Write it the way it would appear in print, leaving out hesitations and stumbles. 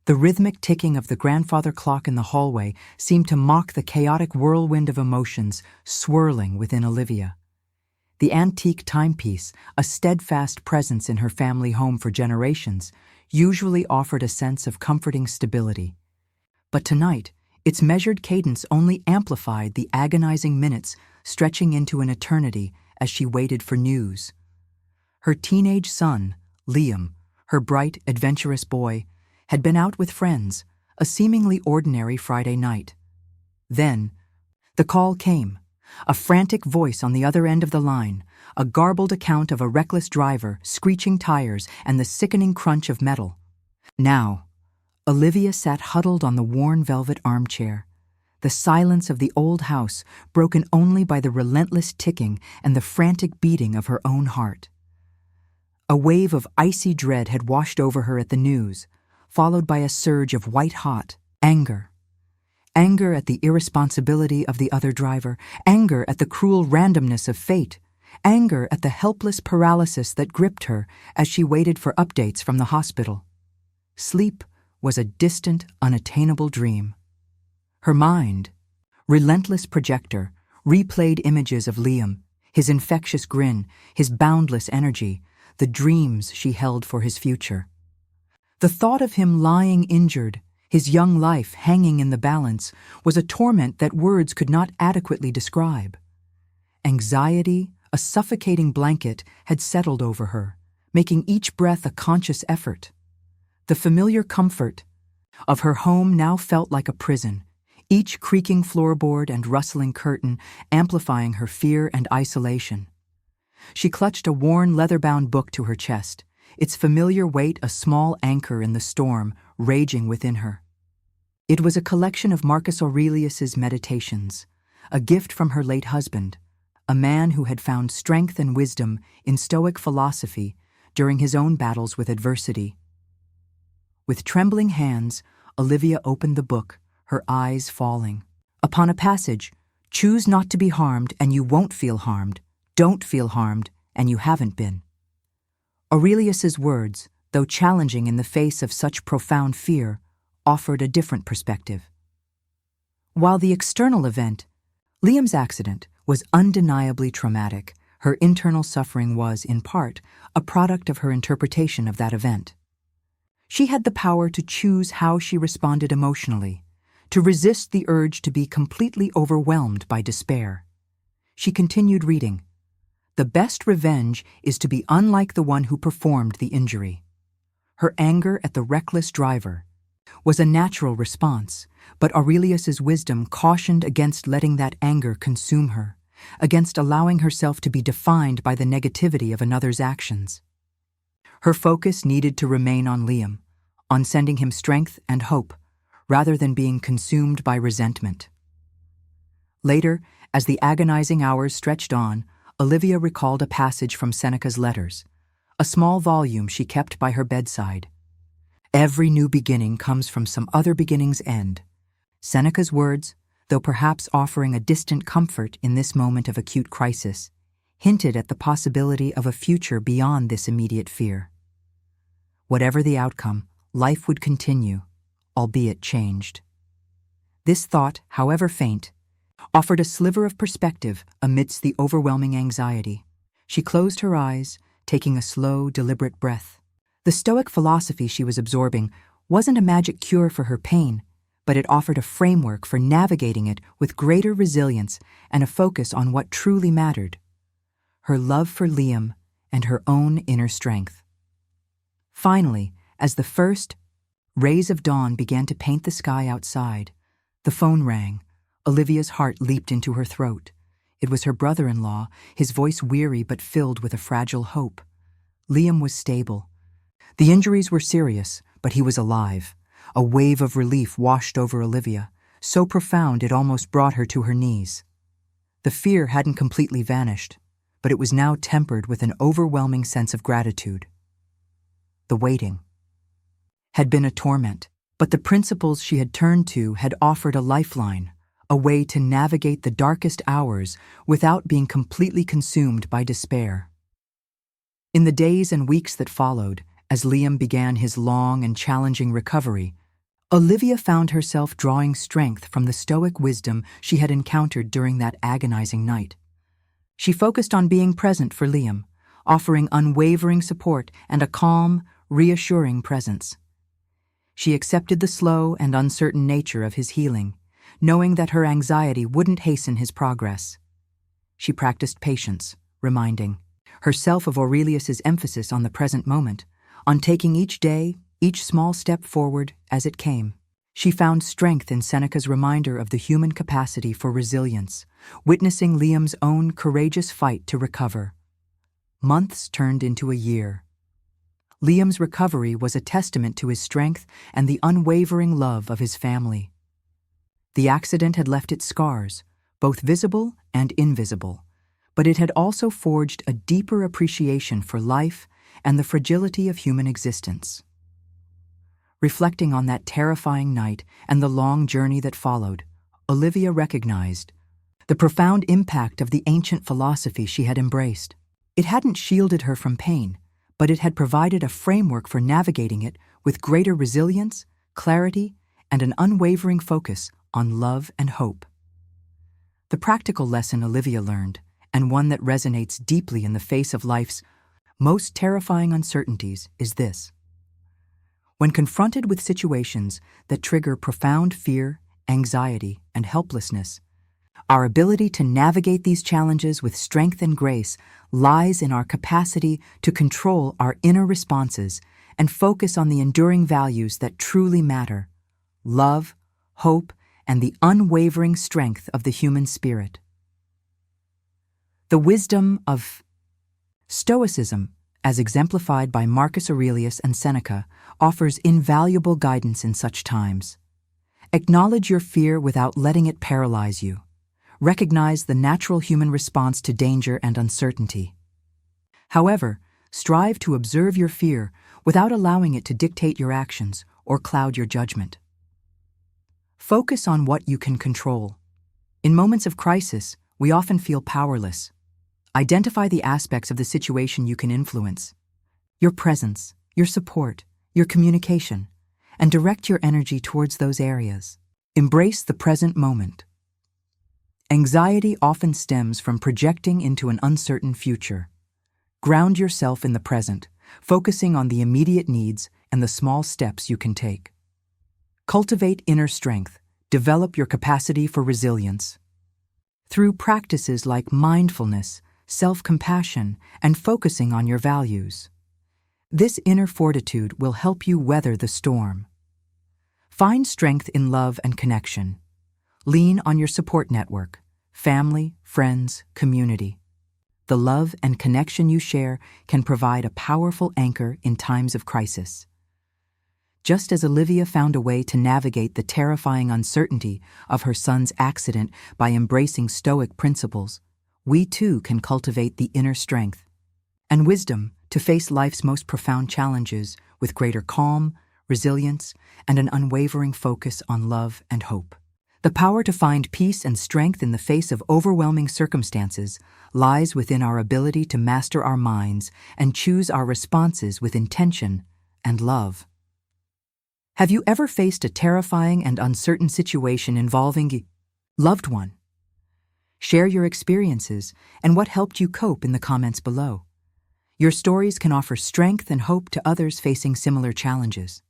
The rhythmic ticking of the grandfather clock in the hallway seemed to mock the chaotic whirlwind of emotions swirling within Olivia. The antique timepiece, a steadfast presence in her family home for generations, usually offered a sense of comforting stability. But tonight, its measured cadence only amplified the agonizing minutes stretching into an eternity as she waited for news. Her teenage son, Liam, her bright, adventurous boy, had been out with friends, a seemingly ordinary Friday night. Then, the call came, a frantic voice on the other end of the line, a garbled account of a reckless driver, screeching tires, and the sickening crunch of metal. Now, Olivia sat huddled on the worn velvet armchair, the silence of the old house broken only by the relentless ticking and the frantic beating of her own heart. A wave of icy dread had washed over her at the news, followed by a surge of white-hot anger. Anger at the irresponsibility of the other driver, anger at the cruel randomness of fate, anger at the helpless paralysis that gripped her as she waited for updates from the hospital. Sleep was a distant, unattainable dream. Her mind, relentless projector, replayed images of Liam, his infectious grin, his boundless energy, the dreams she held for his future. The thought of him lying injured, his young life hanging in the balance, was a torment that words could not adequately describe. Anxiety, a suffocating blanket, had settled over her, making each breath a conscious effort. The familiar comfort of her home now felt like a prison, each creaking floorboard and rustling curtain amplifying her fear and isolation. She clutched a worn leather-bound book to her chest, its familiar weight a small anchor in the storm raging within her. It was a collection of Marcus Aurelius's meditations, a gift from her late husband, a man who had found strength and wisdom in Stoic philosophy during his own battles with adversity. With trembling hands, Olivia opened the book, her eyes falling. Upon a passage, "Choose not to be harmed and you won't feel harmed. Don't feel harmed and you haven't been." Aurelius's words, though challenging in the face of such profound fear, offered a different perspective. While the external event, Liam's accident, was undeniably traumatic, her internal suffering was, in part, a product of her interpretation of that event. She had the power to choose how she responded emotionally, to resist the urge to be completely overwhelmed by despair. She continued reading. The best revenge is to be unlike the one who performed the injury. Her anger at the reckless driver was a natural response, but Aurelius's wisdom cautioned against letting that anger consume her, against allowing herself to be defined by the negativity of another's actions. Her focus needed to remain on Liam, on sending him strength and hope, rather than being consumed by resentment. Later, as the agonizing hours stretched on, Olivia recalled a passage from Seneca's letters, a small volume she kept by her bedside. Every new beginning comes from some other beginning's end. Seneca's words, though perhaps offering a distant comfort in this moment of acute crisis, hinted at the possibility of a future beyond this immediate fear. Whatever the outcome, life would continue, albeit changed. This thought, however faint, offered a sliver of perspective amidst the overwhelming anxiety. She closed her eyes, taking a slow, deliberate breath. The Stoic philosophy she was absorbing wasn't a magic cure for her pain, but it offered a framework for navigating it with greater resilience and a focus on what truly mattered: her love for Liam and her own inner strength. Finally, as the first rays of dawn began to paint the sky outside, the phone rang. Olivia's heart leaped into her throat. It was her brother-in-law, his voice weary but filled with a fragile hope. Liam was stable. The injuries were serious, but he was alive. A wave of relief washed over Olivia, so profound it almost brought her to her knees. The fear hadn't completely vanished, but it was now tempered with an overwhelming sense of gratitude. The waiting had been a torment, but the principles she had turned to had offered a lifeline, a way to navigate the darkest hours without being completely consumed by despair. In the days and weeks that followed, as Liam began his long and challenging recovery, Olivia found herself drawing strength from the Stoic wisdom she had encountered during that agonizing night. She focused on being present for Liam, offering unwavering support and a calm, reassuring presence. She accepted the slow and uncertain nature of his healing, knowing that her anxiety wouldn't hasten his progress. She practiced patience, reminding herself of Aurelius's emphasis on the present moment, on taking each day, each small step forward as it came. She found strength in Seneca's reminder of the human capacity for resilience, witnessing Liam's own courageous fight to recover. Months turned into a year. Liam's recovery was a testament to his strength and the unwavering love of his family. The accident had left its scars, both visible and invisible, but it had also forged a deeper appreciation for life and the fragility of human existence. Reflecting on that terrifying night and the long journey that followed, Olivia recognized the profound impact of the ancient philosophy she had embraced. It hadn't shielded her from pain, but it had provided a framework for navigating it with greater resilience, clarity, and an unwavering focus on love and hope. The practical lesson Olivia learned, and one that resonates deeply in the face of life's most terrifying uncertainties, is this. When confronted with situations that trigger profound fear, anxiety, and helplessness, our ability to navigate these challenges with strength and grace lies in our capacity to control our inner responses and focus on the enduring values that truly matter: love, hope, and the unwavering strength of the human spirit. The wisdom of Stoicism, as exemplified by Marcus Aurelius and Seneca, offers invaluable guidance in such times. Acknowledge your fear without letting it paralyze you. Recognize the natural human response to danger and uncertainty. However, strive to observe your fear without allowing it to dictate your actions or cloud your judgment. Focus on what you can control. In moments of crisis, we often feel powerless. Identify the aspects of the situation you can influence: your presence, your support, your communication, and direct your energy towards those areas. Embrace the present moment. Anxiety often stems from projecting into an uncertain future. Ground yourself in the present, focusing on the immediate needs and the small steps you can take. Cultivate inner strength. Develop your capacity for resilience. Through practices like mindfulness, self-compassion, and focusing on your values. This inner fortitude will help you weather the storm. Find strength in love and connection. Lean on your support network, family, friends, community. The love and connection you share can provide a powerful anchor in times of crisis. Just as Olivia found a way to navigate the terrifying uncertainty of her son's accident by embracing Stoic principles, we too can cultivate the inner strength and wisdom to face life's most profound challenges with greater calm, resilience, and an unwavering focus on love and hope. The power to find peace and strength in the face of overwhelming circumstances lies within our ability to master our minds and choose our responses with intention and love. Have you ever faced a terrifying and uncertain situation involving a loved one? Share your experiences and what helped you cope in the comments below. Your stories can offer strength and hope to others facing similar challenges.